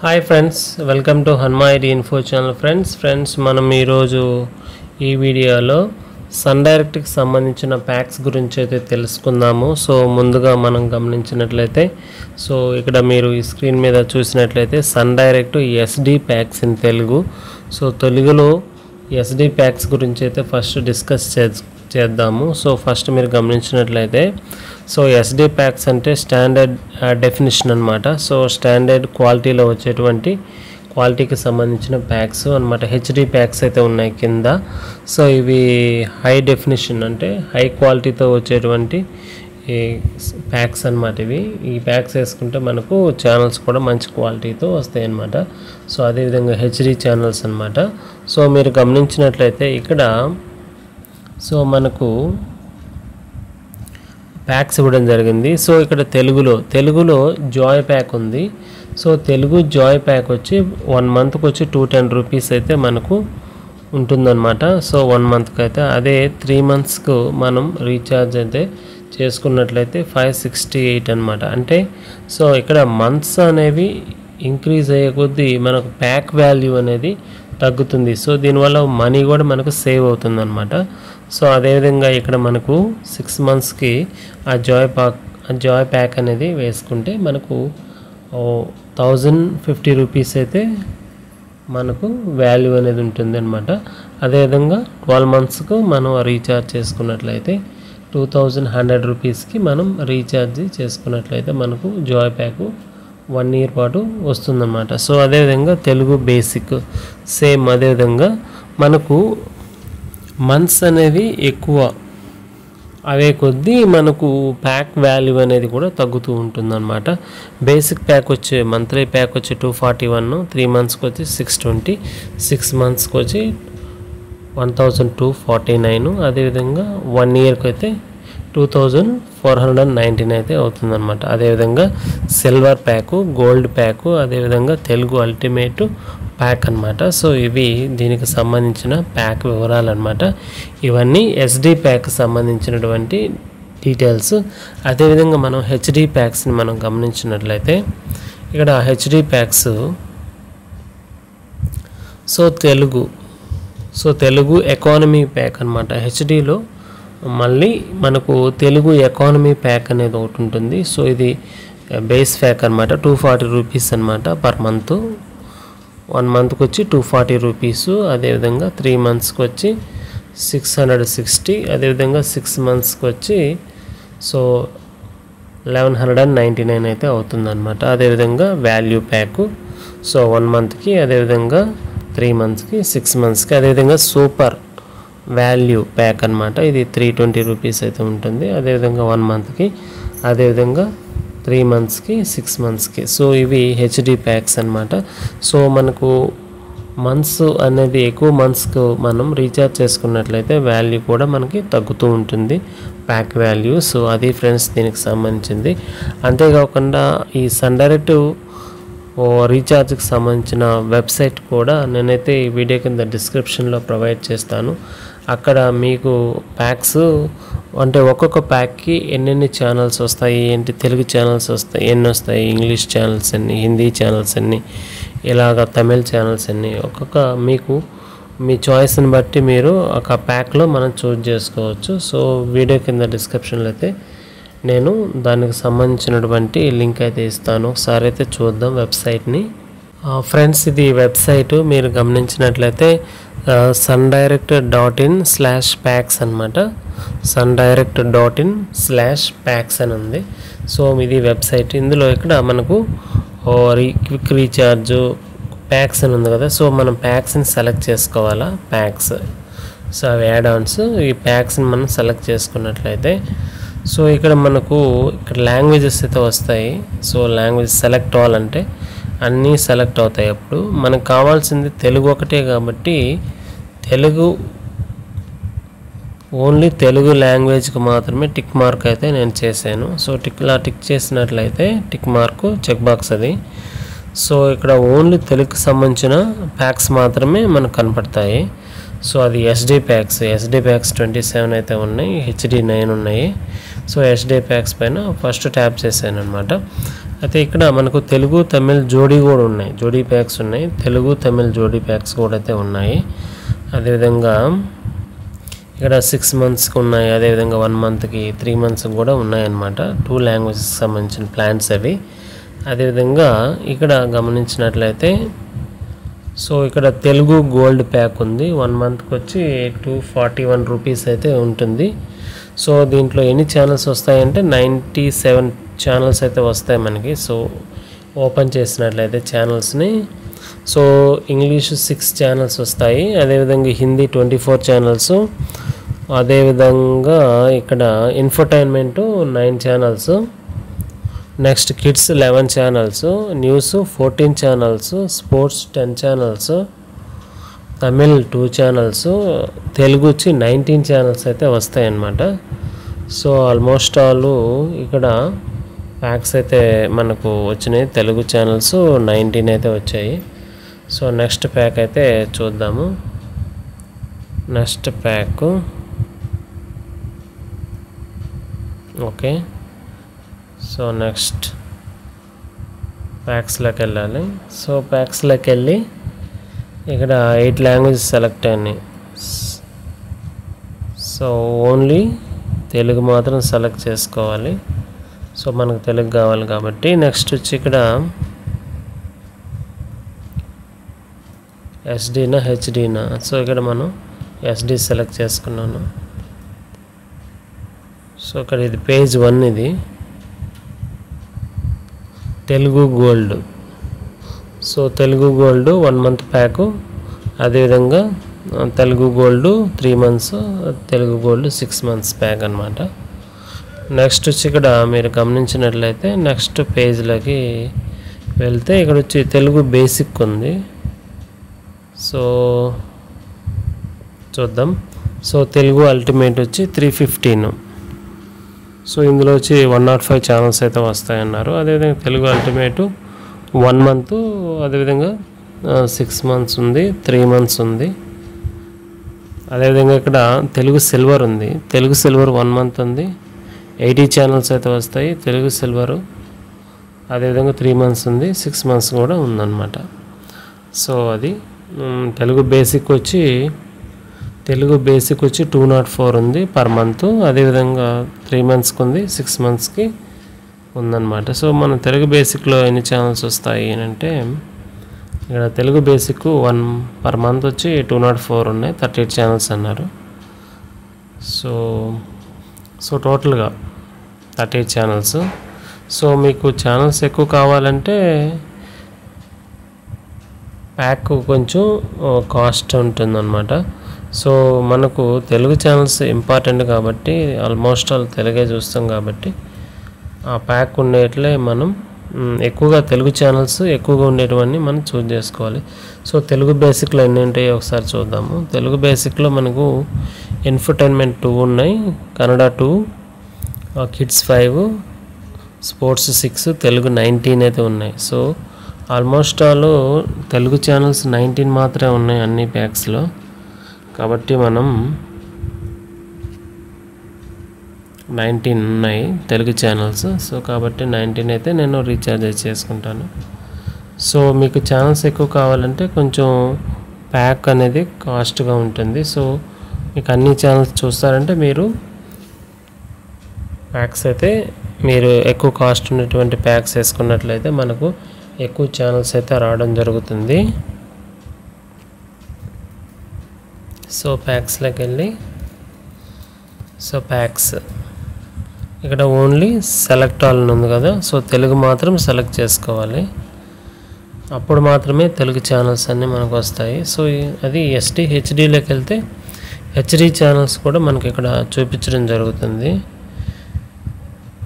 Hi friends, welcome to Hanuma ID info channel. Friends మనం ఈరోజు ఈ వీడియోలో సన్ డైరెక్ట్కి సంబంధించిన ప్యాక్స్ గురించి అయితే తెలుసుకుందాము. సో ముందుగా మనం గమనించినట్లయితే ఇక్కడ మీరు ఈ స్క్రీన్ మీద చూసినట్లయితే Sun Direct SD packs in Telugu. So తెలుగులో ఎస్డి ప్యాక్స్ గురించి అయితే ఫస్ట్ డిస్కస్ చేద్దాము. సో ఫస్ట్ మీరు గమనించినట్లయితే ఎస్డి ప్యాక్స్ అంటే స్టాండర్డ్ డెఫినిషన్ అనమాట. సో స్టాండర్డ్ క్వాలిటీలో వచ్చేటువంటి క్వాలిటీకి సంబంధించిన ప్యాక్స్ అనమాట. హెచ్డి ప్యాక్స్ అయితే ఉన్నాయి కింద. సో ఇవి హై డెఫినిషన్ అంటే హై క్వాలిటీతో వచ్చేటువంటి ఈ ప్యాక్స్ అనమాట. ఈ ప్యాక్స్ వేసుకుంటే మనకు ఛానల్స్ కూడా మంచి క్వాలిటీతో వస్తాయి అన్నమాట. సో అదేవిధంగా హెచ్డి ఛానల్స్ అనమాట. సో మీరు గమనించినట్లయితే ఇక్కడ మనకు ప్యాక్స్ ఇవ్వడం జరిగింది. సో ఇక్కడ తెలుగులో జాయ్ ప్యాక్ ఉంది. సో తెలుగు జాయ్ ప్యాక్ వచ్చి 1 మంత్కి వచ్చి 210 రూపీస్ అయితే మనకు ఉంటుందన్నమాట. సో 1 మంత్కి అయితే, అదే 3 మంత్స్కు మనం రీఛార్జ్ అయితే చేసుకున్నట్లయితే 568 అనమాట. అంటే సో ఇక్కడ మంత్స్ అనేవి ఇంక్రీజ్ అయ్యే కొద్దీ మనకు ప్యాక్ వాల్యూ అనేది తగ్గుతుంది. సో దీనివల్ల మనీ కూడా మనకు సేవ్ అవుతుంది అనమాట. సో అదేవిధంగా ఇక్కడ మనకు 6 మంత్స్కి ఆ జాయ్ ప్యాక్ అనేది వేసుకుంటే మనకు 1050 రూపీస్ అయితే మనకు వాల్యూ అనేది ఉంటుంది అనమాట. అదేవిధంగా 12 మంత్స్కు మనం రీఛార్జ్ చేసుకున్నట్లయితే 2100 రూపీస్కి మనం రీఛార్జ్ చేసుకున్నట్లయితే మనకు జాయ్ ప్యాక్ 1 ఇయర్ పాటు వస్తుందన్నమాట. సో అదేవిధంగా తెలుగు బేసిక్ సేమ్ అదేవిధంగా మనకు మంత్స్ అనేవి ఎక్కువ అవే కొద్దీ మనకు ప్యాక్ వాల్యూ అనేది కూడా తగ్గుతూ ఉంటుందన్నమాట. బేసిక్ ప్యాక్ వచ్చి మంత్లీ ప్యాక్ వచ్చి 241, 3 మంత్స్కి వచ్చి 620, 6 మంత్స్కి వచ్చి 1249, అదేవిధంగా 1 ఇయర్కి అయితే 2419 అయితే అవుతుందన్నమాట. అదేవిధంగా సిల్వర్ ప్యాకు, గోల్డ్ ప్యాకు, అదేవిధంగా తెలుగు అల్టిమేట్ ప్యాక్ అనమాట. సో ఇవి దీనికి సంబంధించిన ప్యాక్ వివరాలు అనమాట. ఇవన్నీ ఎస్డి ప్యాక్ సంబంధించినటువంటి డీటెయిల్స్. అదేవిధంగా మనం హెచ్డి ప్యాక్స్ని మనం గమనించినట్లయితే ఇక్కడ HD packs Telugu economy pack అనమాట. హెచ్డిలో మళ్ళీ మనకు తెలుగు ఎకానమీ ప్యాక్ అనేది ఒకటి ఉంటుంది. సో ఇది బేస్ ప్యాక్ అనమాట. 240 రూపీస్ అనమాట పర్ మంత్. 1 మంత్కి వచ్చి 240 రూపీసు. అదేవిధంగా 3 మంత్స్కి వచ్చి 660, అదేవిధంగా 6 మంత్స్కి వచ్చి 1199 అయితే అవుతుందన్నమాట. అదేవిధంగా వాల్యూ ప్యాకు 1 మంత్కి, అదేవిధంగా 3 మంత్స్కి, 6 మంత్స్కి, అదేవిధంగా సూపర్ వాల్యూ ప్యాక్ అనమాట. ఇది 320 రూపీస్ అయితే ఉంటుంది. అదేవిధంగా 1 మంత్కి, అదేవిధంగా 3 మంత్స్కి, 6 మంత్స్కి. సో ఇవి హెచ్డి ప్యాక్స్ అనమాట. సో మనకు మంత్స్ అనేది ఎక్కువ మంత్స్కు మనం రీఛార్జ్ చేసుకున్నట్లయితే వాల్యూ కూడా మనకి తగ్గుతూ ఉంటుంది, ప్యాక్ వాల్యూ. సో అది ఫ్రెండ్స్ దీనికి సంబంధించింది. అంతేకాకుండా ఈ సన్ డైరెక్ట్ రీఛార్జ్కి సంబంధించిన వెబ్సైట్ కూడా నేనైతే ఈ వీడియో కింద డిస్క్రిప్షన్లో ప్రొవైడ్ చేస్తాను. అక్కడ మీకు ప్యాక్స్ అంటే ఒక్కొక్క ప్యాక్కి ఎన్నెన్ని ఛానల్స్ వస్తాయి, ఏంటి తెలుగు ఛానల్స్ వస్తాయి, ఎన్ని వస్తాయి, ఇంగ్లీష్ ఛానల్స్ ఎన్ని, హిందీ ఛానల్స్ ఎన్ని, ఇలాగ తమిళ్ ఛానల్స్ ఎన్ని, ఒక్కొక్క మీకు మీ చాయిస్ని బట్టి మీరు ఒక ప్యాక్లో మనం చూజ్ చేసుకోవచ్చు. సో వీడియో కింద డిస్క్రిప్షన్లో అయితే నేను దానికి సంబంధించినటువంటి లింక్ అయితే ఇస్తాను. ఒకసారి అయితే చూద్దాం వెబ్సైట్ని. ఫ్రెండ్స్ ఇది వెబ్సైట్ మీరు గమనించినట్లయితే sundirect.in/packs అనమాట. sundirect.in/packs అని ఉంది. సో ఇది వెబ్సైట్. ఇందులో ఇక్కడ మనకు క్విక్ రీఛార్జ్ ప్యాక్స్ అని ఉంది కదా. సో మనం ప్యాక్స్ని సెలెక్ట్ చేసుకోవాలా. ప్యాక్స్ సో అవి యాడ్ ఆన్స్. ఈ ప్యాక్స్ని మనం సెలెక్ట్ చేసుకున్నట్లయితే సో ఇక్కడ మనకు లాంగ్వేజెస్ అయితే వస్తాయి. సో లాంగ్వేజ్ సెలెక్ట్ అవ్వాలంటే అన్నీ సెలెక్ట్ అవుతాయి. అప్పుడు మనకు కావాల్సింది తెలుగు ఒకటే కాబట్టి ఓన్లీ తెలుగు లాంగ్వేజ్కి మాత్రమే టిక్ మార్క్ అయితే నేను చేశాను. సో టిక్ చేసినట్లయితే టిక్ మార్కు చెక్ బాక్స్ అది. సో ఇక్కడ ఓన్లీ తెలుగుకి సంబంధించిన ప్యాక్స్ మాత్రమే మనకు కనపడతాయి. సో అది ఎస్డి ప్యాక్స్ 27 అయితే ఉన్నాయి, హెచ్డి 9 ఉన్నాయి. సో ఎస్డి ప్యాక్స్ పైన ఫస్ట్ ట్యాప్ చేశాను అనమాట. అయితే ఇక్కడ మనకు తెలుగు తమిళ్ జోడీ కూడా ఉన్నాయి, జోడీ ప్యాక్స్ ఉన్నాయి, తెలుగు తమిళ్ జోడీ ప్యాక్స్ కూడా అయితే ఉన్నాయి. అదేవిధంగా ఇక్కడ 6 monthsకి ఉన్నాయి, అదేవిధంగా 1 monthకి 3 monthsకి కూడా ఉన్నాయన్నమాట. 2 లాంగ్వేజెస్కి సంబంధించిన ప్లాన్స్ అవి. అదేవిధంగా ఇక్కడ గమనించినట్లయితే సో ఇక్కడ తెలుగు గోల్డ్ ప్యాక్ ఉంది. 1 monthకి వచ్చి 241 రూపీస్ అయితే ఉంటుంది. సో దీంట్లో ఎన్ని ఛానల్స్ వస్తాయంటే 97 ఛానల్స్ అయితే వస్తాయి మనకి. సో ఓపెన్ చేసినట్లయితే ఛానల్స్ని, సో ఇంగ్లీష్ 6 ఛానల్స్ వస్తాయి, అదేవిధంగా హిందీ 24 ఛానల్స్, అదేవిధంగా ఇక్కడ infotainment 9 channels, next kids 11 channels, news 14 channels, sports 10 channels, Tamil 2 channels, Telugu వచ్చి 19 ఛానల్స్ అయితే వస్తాయన్నమాట. సో ఆల్మోస్ట్ ఆల్ ఇక్కడ ప్యాక్స్ అయితే మనకు వచ్చినాయి. తెలుగు ఛానల్స్ 19 అయితే వచ్చాయి. సో నెక్స్ట్ ప్యాక్ అయితే చూద్దాము. Next pack okay. So next ప్యాక్స్లోకి వెళ్ళాలి. సో ప్యాక్స్లోకి వెళ్ళి ఇక్కడ 8 లాంగ్వేజెస్ సెలెక్ట్ అయినాయి. సో ఓన్లీ తెలుగు మాత్రం సెలెక్ట్ చేసుకోవాలి. సో మనకు తెలుగు కావాలి కాబట్టి నెక్స్ట్ వచ్చి ఇక్కడ ఎస్డీనా హెచ్డీనా, సో ఇక్కడ మనం ఎస్డి సెలెక్ట్ చేసుకున్నాను. సో ఇక్కడ ఇది పేజ్ 1, ఇది Telugu gold. So Telugu gold 1 month pack, అదేవిధంగా Telugu gold 3 months, Telugu gold 6 months pack అనమాట. నెక్స్ట్ వచ్చి ఇక్కడ మీరు గమనించినట్లయితే నెక్స్ట్ పేజ్లోకి వెళ్తే ఇక్కడ వచ్చి తెలుగు బేసిక్ ఉంది. సో చూద్దాం. సో తెలుగు అల్టిమేట్ వచ్చి 315. సో ఇందులో వచ్చి 105 ఛానల్స్ అయితే వస్తాయన్నారు. అదేవిధంగా తెలుగు అల్టిమేటు 1 month, అదేవిధంగా 6 months ఉంది, 3 months ఉంది. అదేవిధంగా ఇక్కడ తెలుగు సిల్వర్ ఉంది. తెలుగు సిల్వర్ 1 month ఉంది, 80 ఛానల్స్ అయితే వస్తాయి తెలుగు సిల్వరు. అదేవిధంగా 3 months ఉంది, 6 months కూడా ఉందన్నమాట. సో అది తెలుగు బేసిక్ వచ్చి 204 ఉంది పర్ మంత్, అదేవిధంగా 3 monthsకి ఉంది, 6 monthsకి ఉందన్నమాట. సో మన తెలుగు బేసిక్లో ఎన్ని ఛానల్స్ వస్తాయి అంటే ఇక్కడ తెలుగు బేసిక్ 1 per month వచ్చి 204 ఉన్నాయి, 38 ఛానల్స్ అన్నారు. సో టోటల్గా 38 ఛానల్స్. సో మీకు ఛానల్స్ ఎక్కువ కావాలంటే ప్యాక్ కొంచెం కాస్ట్ ఉంటుందన్నమాట. సో మనకు తెలుగు ఛానల్స్ ఇంపార్టెంట్ కాబట్టి ఆల్మోస్ట్ ఆల్ తెలుగే చూస్తాం కాబట్టి ఆ ప్యాక్ ఉండేట్లే మనం ఎక్కువగా తెలుగు ఛానల్స్ ఎక్కువగా ఉండేటివన్నీ మనం చూస్ చేసుకోవాలి. సో తెలుగు బేసిక్లో ఎన్ని ఉంటాయో ఒకసారి చూద్దాము. తెలుగు బేసిక్లో మనకు ఇన్ఫర్టైన్మెంట్ 2 ఉన్నాయి, కన్నడ 2, కిడ్స్ 5, స్పోర్ట్స్ 6, తెలుగు 19 అయితే ఉన్నాయి. So almost all Telugu channels 19 మాత్రమే ఉన్నాయి అన్ని ప్యాక్స్లో, కాబట్టి మనం 19 ఉన్నాయి తెలుగు ఛానల్స్. సో కాబట్టి 19 అయితే నేను రీఛార్జ్ చేసుకుంటాను. సో మీకు ఛానల్స్ ఎక్కువ కావాలంటే కొంచెం ప్యాక్ అనేది కాస్ట్గా ఉంటుంది. సో మీకు అన్ని ఛానల్స్ చూస్తారంటే మీరు ప్యాక్స్ అయితే మీరు ఎక్కువ కాస్ట్ ఉన్నటువంటి ప్యాక్స్ వేసుకున్నట్లయితే మనకు ఎక్కువ ఛానల్స్ అయితే రావడం జరుగుతుంది. సో ప్యాక్స్లోకి వెళ్ళి సో ప్యాక్స్ ఇక్కడ ఓన్లీ సెలెక్ట్ ఆల్ ఉంది కదా, సో తెలుగు మాత్రం సెలెక్ట్ చేసుకోవాలి, అప్పుడు మాత్రమే తెలుగు ఛానల్స్ అన్నీ మనకు వస్తాయి. సో అది ఎస్డి హెచ్డీలోకి వెళ్తే హెచ్డి ఛానల్స్ కూడా మనకి ఇక్కడ చూపించడం జరుగుతుంది.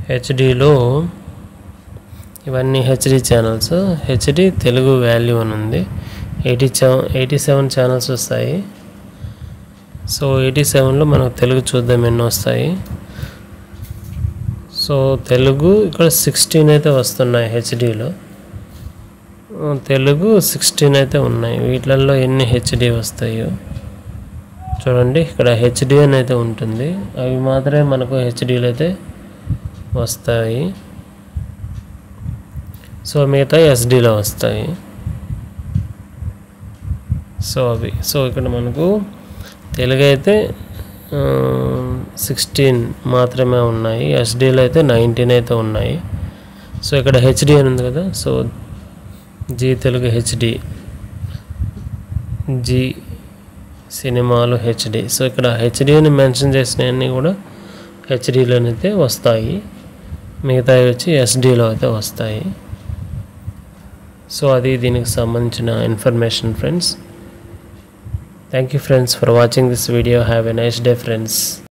హెచ్డిలో ఇవన్నీ HD channels, HD Telugu value అని ఉంది, 87 ఛానల్స్ వస్తాయి. సో 87లో మనకు తెలుగు చూద్దాం ఎన్ని వస్తాయి. సో తెలుగు ఇక్కడ 16 అయితే వస్తున్నాయి హెచ్డిలో, తెలుగు 16 అయితే ఉన్నాయి. వీటిల్లో ఎన్ని హెచ్డి వస్తాయో చూడండి, ఇక్కడ హెచ్డి అని అయితే ఉంటుంది, అవి మాత్రమే మనకు హెచ్డీలో అయితే వస్తాయి. సో మిగతా ఎస్డీలో వస్తాయి. సో అవి ఇక్కడ మనకు తెలుగు అయితే 16 మాత్రమే ఉన్నాయి, ఎస్డీలో అయితే 19 అయితే ఉన్నాయి. సో ఇక్కడ హెచ్డి అని ఉంది కదా, so Zee Telugu HD, Zee సినిమాలు హెచ్డి. సో ఇక్కడ హెచ్డిని మెన్షన్ చేసినవన్నీ కూడా హెచ్డిలోనైతే వస్తాయి, మిగతావి వచ్చి ఎస్డీలో అయితే వస్తాయి. సో అది దీనికి సంబంధించిన information friends. Thank you friends for watching this video. Have a nice day friends.